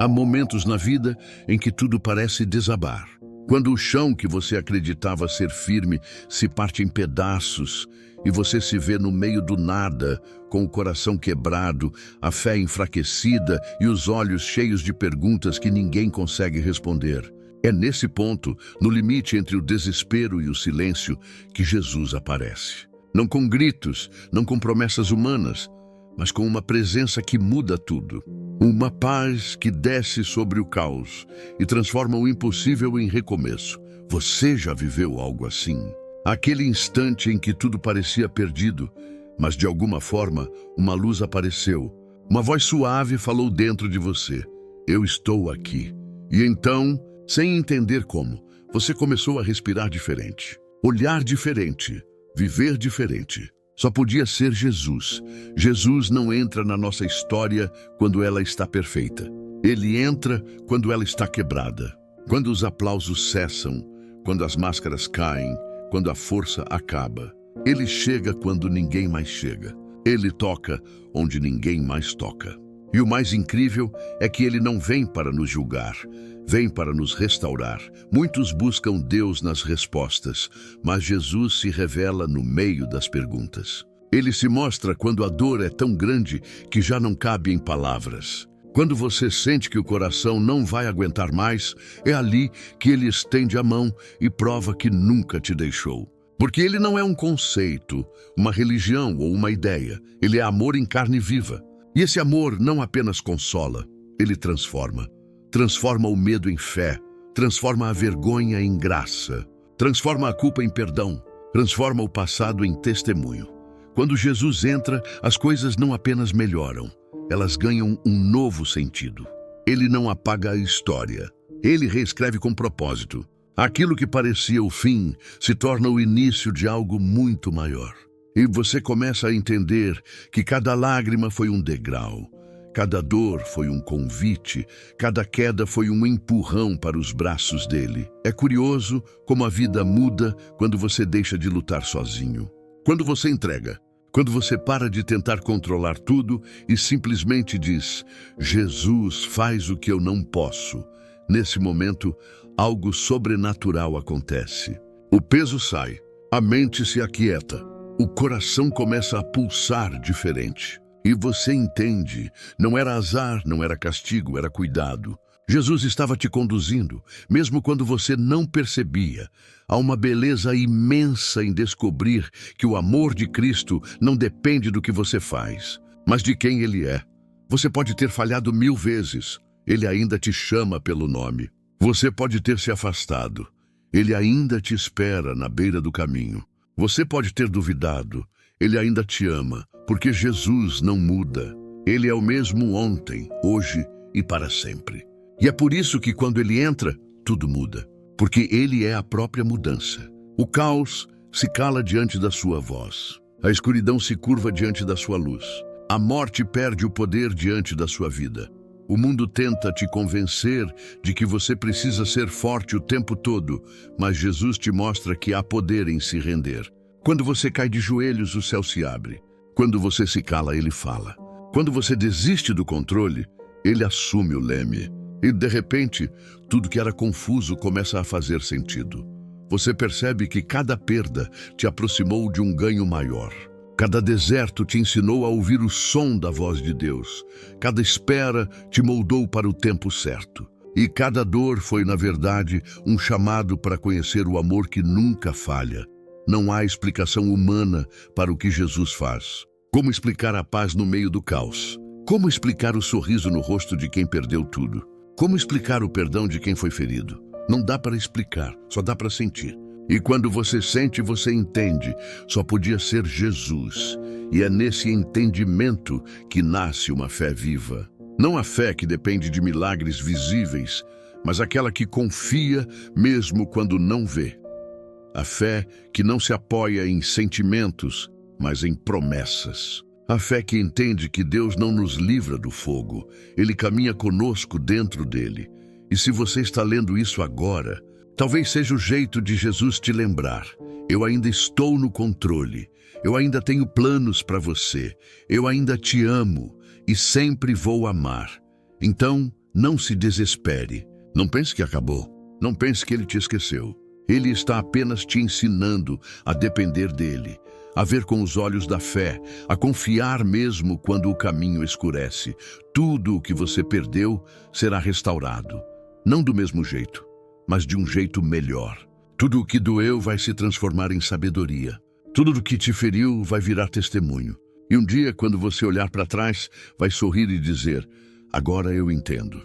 Há momentos na vida em que tudo parece desabar. Quando o chão que você acreditava ser firme se parte em pedaços e você se vê no meio do nada, com o coração quebrado, a fé enfraquecida e os olhos cheios de perguntas que ninguém consegue responder. É nesse ponto, no limite entre o desespero e o silêncio, que Jesus aparece. Não com gritos, não com promessas humanas, mas com uma presença que muda tudo. Uma paz que desce sobre o caos e transforma o impossível em recomeço. Você já viveu algo assim? Aquele instante em que tudo parecia perdido, mas de alguma forma uma luz apareceu. Uma voz suave falou dentro de você: eu estou aqui. E então, sem entender como, você começou a respirar diferente, olhar diferente, viver diferente. Só podia ser Jesus. Jesus não entra na nossa história quando ela está perfeita. Ele entra quando ela está quebrada. Quando os aplausos cessam, quando as máscaras caem, quando a força acaba. Ele chega quando ninguém mais chega. Ele toca onde ninguém mais toca. E o mais incrível é que ele não vem para nos julgar, vem para nos restaurar. Muitos buscam Deus nas respostas, mas Jesus se revela no meio das perguntas. Ele se mostra quando a dor é tão grande que já não cabe em palavras. Quando você sente que o coração não vai aguentar mais, é ali que ele estende a mão e prova que nunca te deixou. Porque ele não é um conceito, uma religião ou uma ideia. Ele é amor em carne viva. E esse amor não apenas consola, ele transforma. Transforma o medo em fé, transforma a vergonha em graça, transforma a culpa em perdão, transforma o passado em testemunho. Quando Jesus entra, as coisas não apenas melhoram, elas ganham um novo sentido. Ele não apaga a história, ele reescreve com propósito. Aquilo que parecia o fim se torna o início de algo muito maior. E você começa a entender que cada lágrima foi um degrau, cada dor foi um convite, cada queda foi um empurrão para os braços dele. É curioso como a vida muda quando você deixa de lutar sozinho. Quando você entrega, quando você para de tentar controlar tudo e simplesmente diz: Jesus faz o que eu não posso. Nesse momento, algo sobrenatural acontece. O peso sai, a mente se aquieta. O coração começa a pulsar diferente. E você entende, não era azar, não era castigo, era cuidado. Jesus estava te conduzindo, mesmo quando você não percebia. Há uma beleza imensa em descobrir que o amor de Cristo não depende do que você faz, mas de quem Ele é. Você pode ter falhado 1000 vezes, Ele ainda te chama pelo nome. Você pode ter se afastado, Ele ainda te espera na beira do caminho. Você pode ter duvidado, Ele ainda te ama, porque Jesus não muda. Ele é o mesmo ontem, hoje e para sempre. E é por isso que quando Ele entra, tudo muda, porque Ele é a própria mudança. O caos se cala diante da sua voz, a escuridão se curva diante da sua luz, a morte perde o poder diante da sua vida. O mundo tenta te convencer de que você precisa ser forte o tempo todo, mas Jesus te mostra que há poder em se render. Quando você cai de joelhos, o céu se abre. Quando você se cala, Ele fala. Quando você desiste do controle, Ele assume o leme. E, de repente, tudo que era confuso começa a fazer sentido. Você percebe que cada perda te aproximou de um ganho maior. Cada deserto te ensinou a ouvir o som da voz de Deus. Cada espera te moldou para o tempo certo. E cada dor foi, na verdade, um chamado para conhecer o amor que nunca falha. Não há explicação humana para o que Jesus faz. Como explicar a paz no meio do caos? Como explicar o sorriso no rosto de quem perdeu tudo? Como explicar o perdão de quem foi ferido? Não dá para explicar, só dá para sentir. E quando você sente, você entende. Só podia ser Jesus. E é nesse entendimento que nasce uma fé viva. Não a fé que depende de milagres visíveis, mas aquela que confia mesmo quando não vê. A fé que não se apoia em sentimentos, mas em promessas. A fé que entende que Deus não nos livra do fogo. Ele caminha conosco dentro dele. E se você está lendo isso agora, talvez seja o jeito de Jesus te lembrar. Eu ainda estou no controle. Eu ainda tenho planos para você. Eu ainda te amo e sempre vou amar. Então, Não se desespere. Não pense que acabou. Não pense que ele te esqueceu. Ele está apenas te ensinando a depender dele, a ver com os olhos da fé, a confiar mesmo quando o caminho escurece. Tudo o que você perdeu será restaurado. Não do mesmo jeito, mas de um jeito melhor. Tudo o que doeu vai se transformar em sabedoria. Tudo o que te feriu vai virar testemunho. E um dia, quando você olhar para trás, vai sorrir e dizer: agora eu entendo.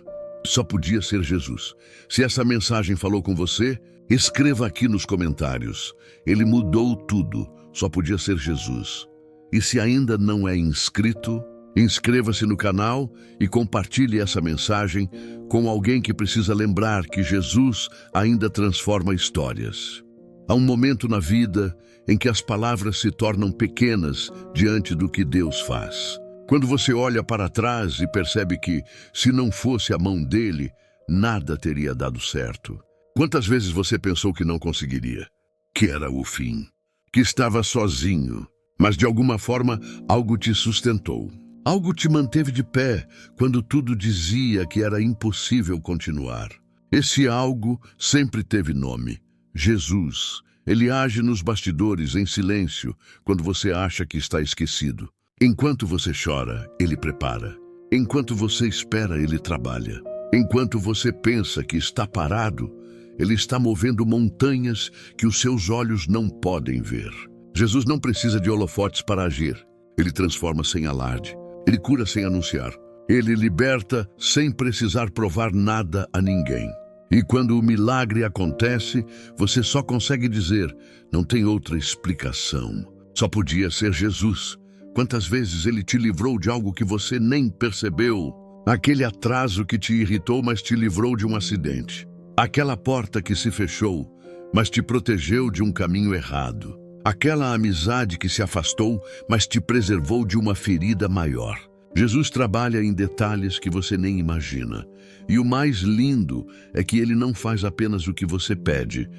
Só podia ser Jesus. Se essa mensagem falou com você, escreva aqui nos comentários. Ele mudou tudo. Só podia ser Jesus. E se ainda não é inscrito, inscreva-se no canal e compartilhe essa mensagem com alguém que precisa lembrar que Jesus ainda transforma histórias. Há um momento na vida em que as palavras se tornam pequenas diante do que Deus faz. Quando você olha para trás e percebe que, se não fosse a mão dele, nada teria dado certo. Quantas vezes você pensou que não conseguiria? Que era o fim? Que estava sozinho? Mas de alguma forma, algo te sustentou. Algo te manteve de pé quando tudo dizia que era impossível continuar. Esse algo sempre teve nome: Jesus. Ele age nos bastidores, em silêncio, quando você acha que está esquecido. Enquanto você chora, ele prepara. Enquanto você espera, ele trabalha. Enquanto você pensa que está parado, ele está movendo montanhas que os seus olhos não podem ver. Jesus não precisa de holofotes para agir. Ele transforma sem alarde. Ele cura sem anunciar. Ele liberta sem precisar provar nada a ninguém. E quando o milagre acontece, você só consegue dizer: não tem outra explicação. Só podia ser Jesus. Quantas vezes ele te livrou de algo que você nem percebeu? Aquele atraso que te irritou, mas te livrou de um acidente. Aquela porta que se fechou, mas te protegeu de um caminho errado. Aquela amizade que se afastou, mas te preservou de uma ferida maior. Jesus trabalha em detalhes que você nem imagina. E o mais lindo é que ele não faz apenas o que você pede,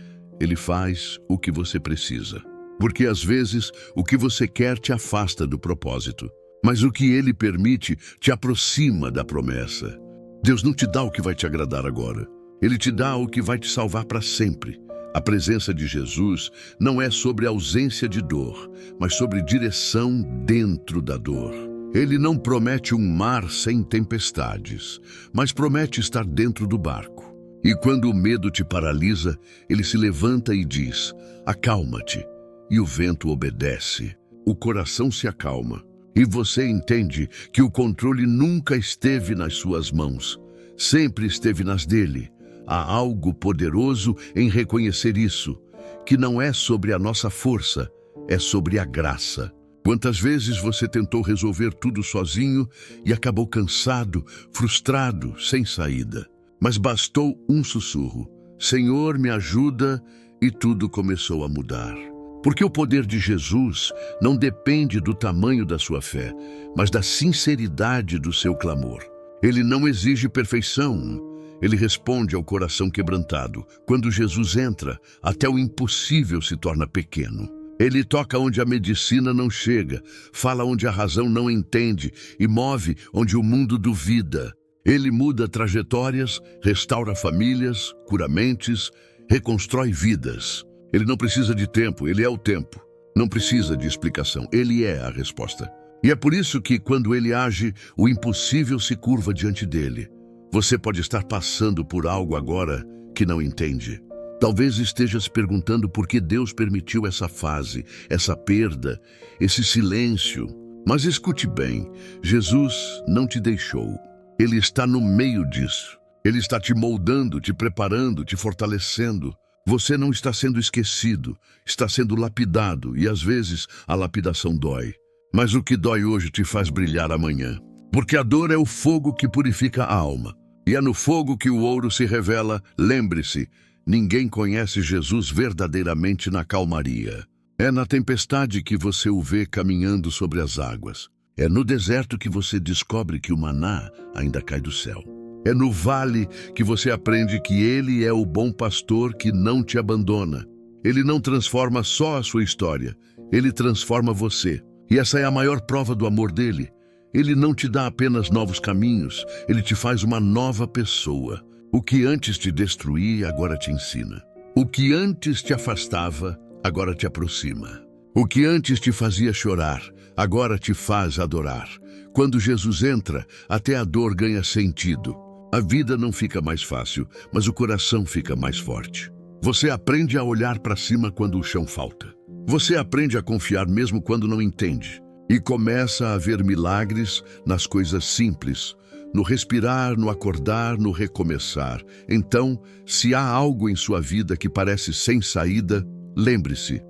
ele faz o que você precisa. Porque às vezes o que você quer te afasta do propósito, mas o que ele permite te aproxima da promessa. Deus não te dá o que vai te agradar agora, ele te dá o que vai te salvar para sempre. A presença de Jesus não é sobre ausência de dor, mas sobre direção dentro da dor. Ele não promete um mar sem tempestades, mas promete estar dentro do barco. E quando o medo te paralisa, ele se levanta e diz: acalma-te. E o vento obedece. O coração se acalma. E você entende que o controle nunca esteve nas suas mãos. Sempre esteve nas dele. Há algo poderoso em reconhecer isso, que não é sobre a nossa força, é sobre a graça. Quantas vezes você tentou resolver tudo sozinho e acabou cansado, frustrado, sem saída? Mas bastou um sussurro: Senhor, me ajuda, e tudo começou a mudar. Porque o poder de Jesus não depende do tamanho da sua fé, mas da sinceridade do seu clamor. Ele não exige perfeição, ele responde ao coração quebrantado. Quando Jesus entra, até o impossível se torna pequeno. Ele toca onde a medicina não chega, fala onde a razão não entende e move onde o mundo duvida. Ele muda trajetórias, restaura famílias, cura mentes, reconstrói vidas. Ele não precisa de tempo, ele é o tempo. Não precisa de explicação, ele é a resposta. E é por isso que, quando ele age, o impossível se curva diante dele. Você pode estar passando por algo agora que não entende. Talvez esteja se perguntando por que Deus permitiu essa fase, essa perda, esse silêncio. Mas escute bem, Jesus não te deixou. Ele está no meio disso. Ele está te moldando, te preparando, te fortalecendo. Você não está sendo esquecido, está sendo lapidado e às vezes a lapidação dói. Mas o que dói hoje te faz brilhar amanhã. Porque a dor é o fogo que purifica a alma. E é no fogo que o ouro se revela. Lembre-se, ninguém conhece Jesus verdadeiramente na calmaria. É na tempestade que você o vê caminhando sobre as águas. É no deserto que você descobre que o maná ainda cai do céu. É no vale que você aprende que ele é o bom pastor que não te abandona. Ele não transforma só a sua história, ele transforma você. E essa é a maior prova do amor dele. Ele não te dá apenas novos caminhos, ele te faz uma nova pessoa. O que antes te destruía, agora te ensina. O que antes te afastava, agora te aproxima. O que antes te fazia chorar, agora te faz adorar. Quando Jesus entra, até a dor ganha sentido. A vida não fica mais fácil, mas o coração fica mais forte. Você aprende a olhar para cima quando o chão falta. Você aprende a confiar mesmo quando não entende. E começa a ver milagres nas coisas simples, no respirar, no acordar, no recomeçar. Então, se há algo em sua vida que parece sem saída, lembre-se.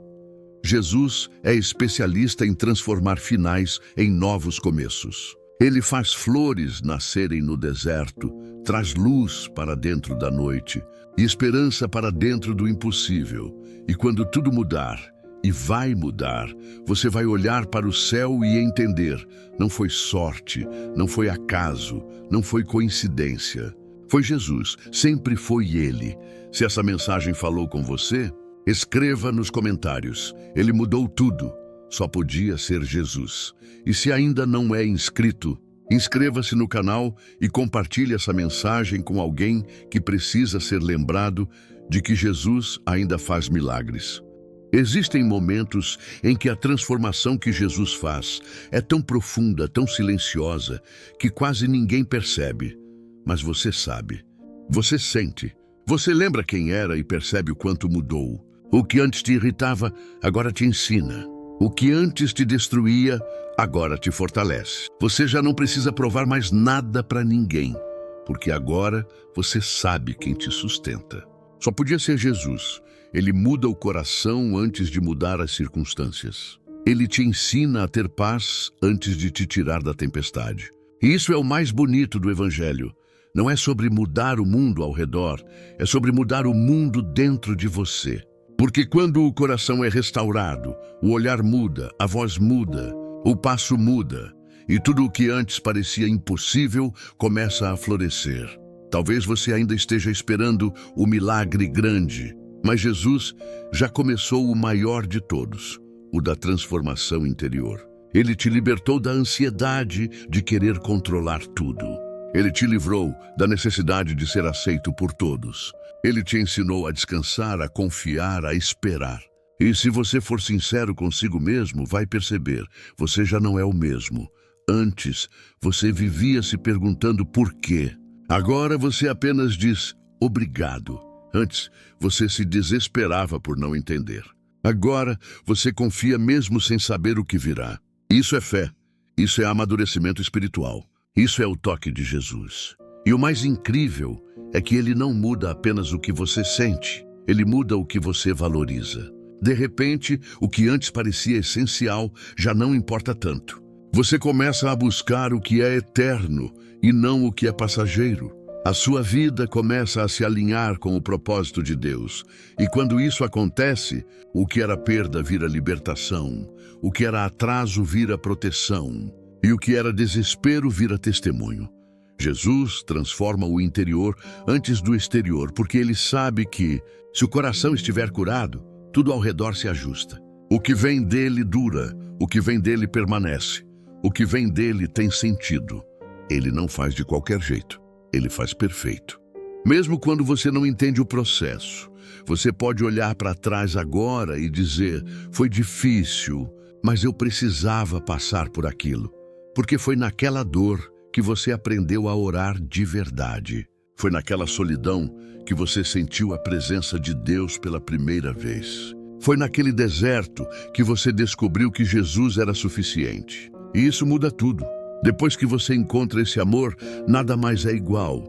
Jesus é especialista em transformar finais em novos começos. Ele faz flores nascerem no deserto, traz luz para dentro da noite e esperança para dentro do impossível. E quando tudo mudar, e vai mudar, você vai olhar para o céu e entender: não foi sorte, não foi acaso, não foi coincidência. Foi Jesus, sempre foi Ele. Se essa mensagem falou com você, escreva nos comentários. Ele mudou tudo, só podia ser Jesus. E se ainda não é inscrito, inscreva-se no canal e compartilhe essa mensagem com alguém que precisa ser lembrado de que Jesus ainda faz milagres. Existem momentos em que a transformação que Jesus faz é tão profunda, tão silenciosa, que quase ninguém percebe. Mas você sabe, você sente, você lembra quem era e percebe o quanto mudou. O que antes te irritava, agora te ensina. O que antes te destruía, agora te fortalece. Você já não precisa provar mais nada para ninguém, porque agora você sabe quem te sustenta. Só podia ser Jesus. Ele muda o coração antes de mudar as circunstâncias. Ele te ensina a ter paz antes de te tirar da tempestade. E isso é o mais bonito do Evangelho. Não é sobre mudar o mundo ao redor, é sobre mudar o mundo dentro de você. Porque quando o coração é restaurado, o olhar muda, a voz muda, o passo muda, e tudo o que antes parecia impossível começa a florescer. Talvez você ainda esteja esperando o milagre grande, mas Jesus já começou o maior de todos, o da transformação interior. Ele te libertou da ansiedade de querer controlar tudo. Ele te livrou da necessidade de ser aceito por todos. Ele te ensinou a descansar, a confiar, a esperar. E se você for sincero consigo mesmo, vai perceber, você já não é o mesmo. Antes, você vivia se perguntando por quê. Agora você apenas diz obrigado. Antes, você se desesperava por não entender. Agora, você confia mesmo sem saber o que virá. Isso é fé. Isso é amadurecimento espiritual. Isso é o toque de Jesus. E o mais incrível é que ele não muda apenas o que você sente. Ele muda o que você valoriza. De repente, o que antes parecia essencial já não importa tanto. Você começa a buscar o que é eterno e não o que é passageiro. A sua vida começa a se alinhar com o propósito de Deus. E quando isso acontece, o que era perda vira libertação, o que era atraso vira proteção, e o que era desespero vira testemunho. Jesus transforma o interior antes do exterior, porque ele sabe que, se o coração estiver curado, tudo ao redor se ajusta. O que vem dele dura, o que vem dele permanece, o que vem dele tem sentido. Ele não faz de qualquer jeito. Ele faz perfeito. Mesmo quando você não entende o processo, você pode olhar para trás agora e dizer: foi difícil, mas eu precisava passar por aquilo. Porque foi naquela dor que você aprendeu a orar de verdade. Foi naquela solidão que você sentiu a presença de Deus pela primeira vez. Foi naquele deserto que você descobriu que Jesus era suficiente. E isso muda tudo. Depois que você encontra esse amor, nada mais é igual.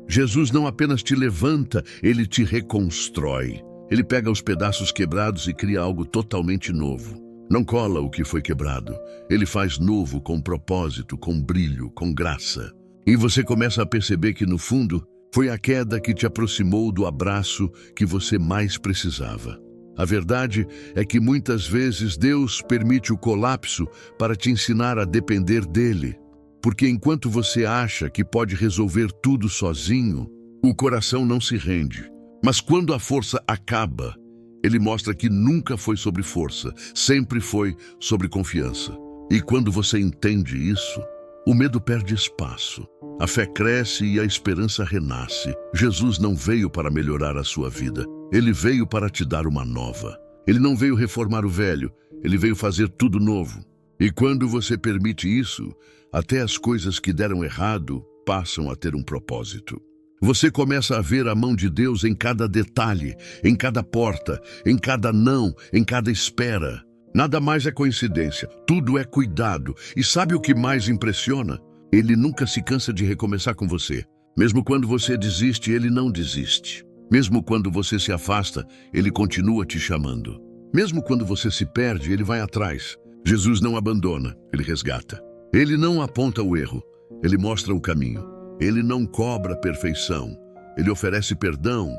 Jesus não apenas te levanta, ele te reconstrói. Ele pega os pedaços quebrados e cria algo totalmente novo. Não cola o que foi quebrado. Ele faz novo com propósito, com brilho, com graça. E você começa a perceber que, no fundo, foi a queda que te aproximou do abraço que você mais precisava. A verdade é que muitas vezes Deus permite o colapso para te ensinar a depender dele. Porque enquanto você acha que pode resolver tudo sozinho, o coração não se rende. Mas quando a força acaba, ele mostra que nunca foi sobre força, sempre foi sobre confiança. E quando você entende isso, o medo perde espaço. A fé cresce e a esperança renasce. Jesus não veio para melhorar a sua vida. Ele veio para te dar uma nova. Ele não veio reformar o velho. Ele veio fazer tudo novo. E quando você permite isso, até as coisas que deram errado passam a ter um propósito. Você começa a ver a mão de Deus em cada detalhe, em cada porta, em cada não, em cada espera. Nada mais é coincidência, tudo é cuidado. E sabe o que mais impressiona? Ele nunca se cansa de recomeçar com você. Mesmo quando você desiste, ele não desiste. Mesmo quando você se afasta, ele continua te chamando. Mesmo quando você se perde, ele vai atrás. Jesus não abandona, ele resgata. Ele não aponta o erro, ele mostra o caminho. Ele não cobra perfeição, ele oferece perdão.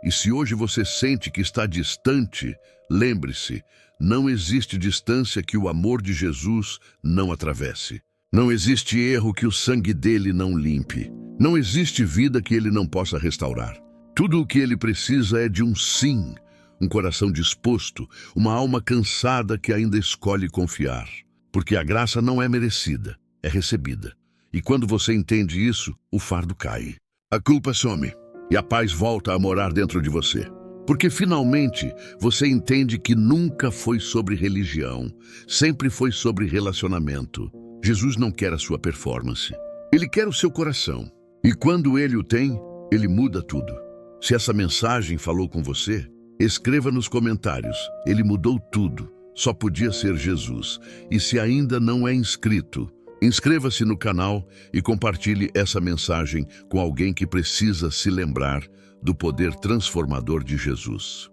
E se hoje você sente que está distante, lembre-se, não existe distância que o amor de Jesus não atravesse. Não existe erro que o sangue dele não limpe. Não existe vida que ele não possa restaurar. Tudo o que ele precisa é de um sim, um coração disposto, uma alma cansada que ainda escolhe confiar. Porque a graça não é merecida, é recebida. E quando você entende isso, o fardo cai. A culpa some e a paz volta a morar dentro de você. Porque finalmente você entende que nunca foi sobre religião, sempre foi sobre relacionamento. Jesus não quer a sua performance, ele quer o seu coração. E quando ele o tem, ele muda tudo. Se essa mensagem falou com você, escreva nos comentários, ele mudou tudo, só podia ser Jesus. E se ainda não é inscrito, inscreva-se no canal e compartilhe essa mensagem com alguém que precisa se lembrar do poder transformador de Jesus.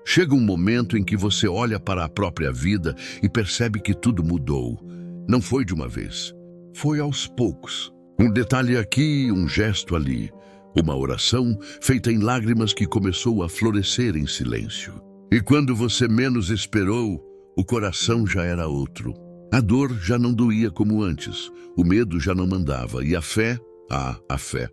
Chega um momento em que você olha para a própria vida e percebe que tudo mudou. Não foi de uma vez, foi aos poucos. Um detalhe aqui, um gesto ali. Uma oração feita em lágrimas que começou a florescer em silêncio. E quando você menos esperou, o coração já era outro. A dor já não doía como antes, o medo já não mandava, e a fé, a fé,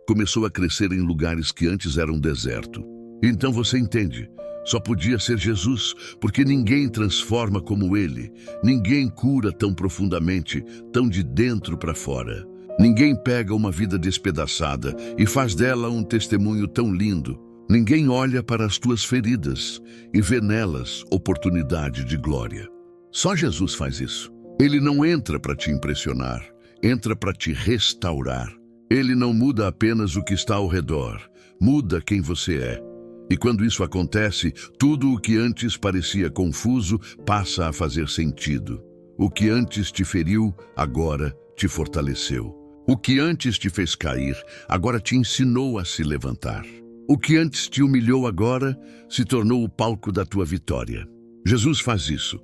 começou a crescer em lugares que antes eram deserto. Então você entende, só podia ser Jesus, porque ninguém transforma como ele, ninguém cura tão profundamente, tão de dentro para fora. Ninguém pega uma vida despedaçada e faz dela um testemunho tão lindo. Ninguém olha para as tuas feridas e vê nelas oportunidade de glória. Só Jesus faz isso. Ele não entra para te impressionar, entra para te restaurar. Ele não muda apenas o que está ao redor, muda quem você é. E quando isso acontece, tudo o que antes parecia confuso passa a fazer sentido. O que antes te feriu, agora te fortaleceu. O que antes te fez cair, agora te ensinou a se levantar. O que antes te humilhou agora se tornou o palco da tua vitória. Jesus faz isso.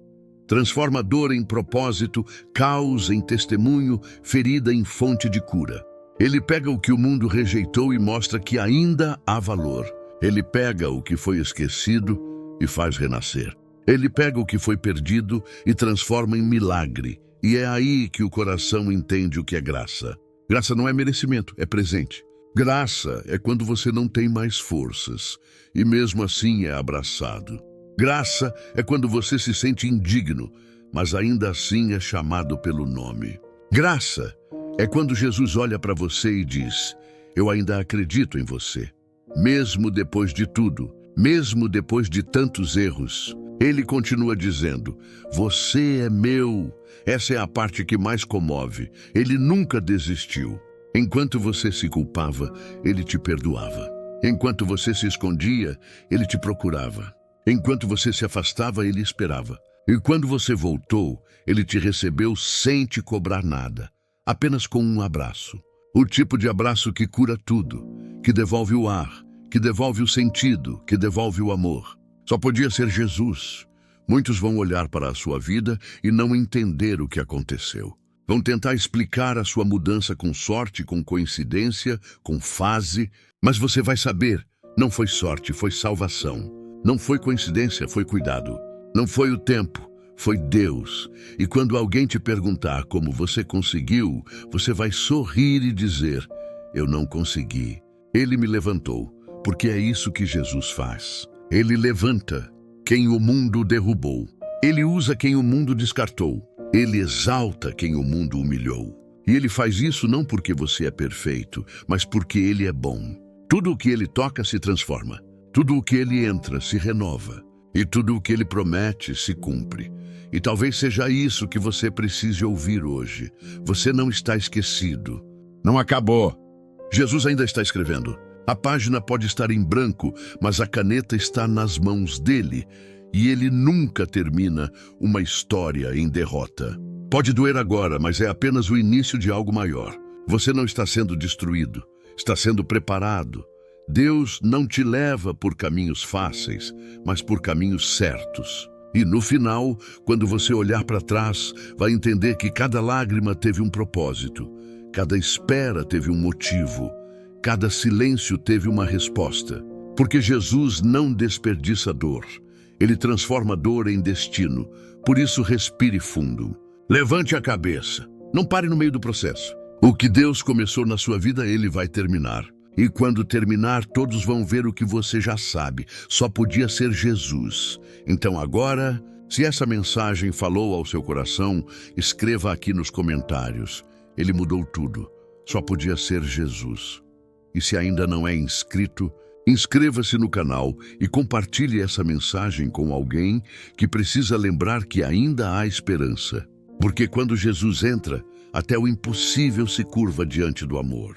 Transforma dor em propósito, caos em testemunho, ferida em fonte de cura. Ele pega o que o mundo rejeitou e mostra que ainda há valor. Ele pega o que foi esquecido e faz renascer. Ele pega o que foi perdido e transforma em milagre. E é aí que o coração entende o que é graça. Graça não é merecimento, é presente. Graça é quando você não tem mais forças e mesmo assim é abraçado. Graça é quando você se sente indigno, mas ainda assim é chamado pelo nome. Graça é quando Jesus olha para você e diz: eu ainda acredito em você. Mesmo depois de tudo, mesmo depois de tantos erros, ele continua dizendo: você é meu. Essa é a parte que mais comove. Ele nunca desistiu. Enquanto você se culpava, ele te perdoava. Enquanto você se escondia, ele te procurava. Enquanto você se afastava, ele esperava. E quando você voltou, ele te recebeu sem te cobrar nada, apenas com um abraço. O tipo de abraço que cura tudo, que devolve o ar, que devolve o sentido, que devolve o amor. Só podia ser Jesus. Muitos vão olhar para a sua vida e não entender o que aconteceu. Vão tentar explicar a sua mudança com sorte, com coincidência, com fase, mas você vai saber, não foi sorte, foi salvação. Não foi coincidência, foi cuidado. Não foi o tempo, foi Deus. E quando alguém te perguntar como você conseguiu, você vai sorrir e dizer: eu não consegui. Ele me levantou, porque é isso que Jesus faz. Ele levanta quem o mundo derrubou. Ele usa quem o mundo descartou. Ele exalta quem o mundo humilhou. E ele faz isso não porque você é perfeito, mas porque ele é bom. Tudo o que ele toca se transforma. Tudo o que ele entra se renova. E tudo o que ele promete se cumpre. E talvez seja isso que você precise ouvir hoje. Você não está esquecido. Não acabou. Jesus ainda está escrevendo. A página pode estar em branco, mas a caneta está nas mãos dele. E ele nunca termina uma história em derrota. Pode doer agora, mas é apenas o início de algo maior. Você não está sendo destruído, está sendo preparado. Deus não te leva por caminhos fáceis, mas por caminhos certos. E no final, quando você olhar para trás, vai entender que cada lágrima teve um propósito, cada espera teve um motivo, cada silêncio teve uma resposta. Porque Jesus não desperdiça dor. Ele transforma dor em destino. Por isso, respire fundo. Levante a cabeça. Não pare no meio do processo. O que Deus começou na sua vida, Ele vai terminar. E quando terminar, todos vão ver o que você já sabe. Só podia ser Jesus. Então agora, se essa mensagem falou ao seu coração, escreva aqui nos comentários. Ele mudou tudo. Só podia ser Jesus. E se ainda não é inscrito, inscreva-se no canal e compartilhe essa mensagem com alguém que precisa lembrar que ainda há esperança. Porque quando Jesus entra, até o impossível se curva diante do amor.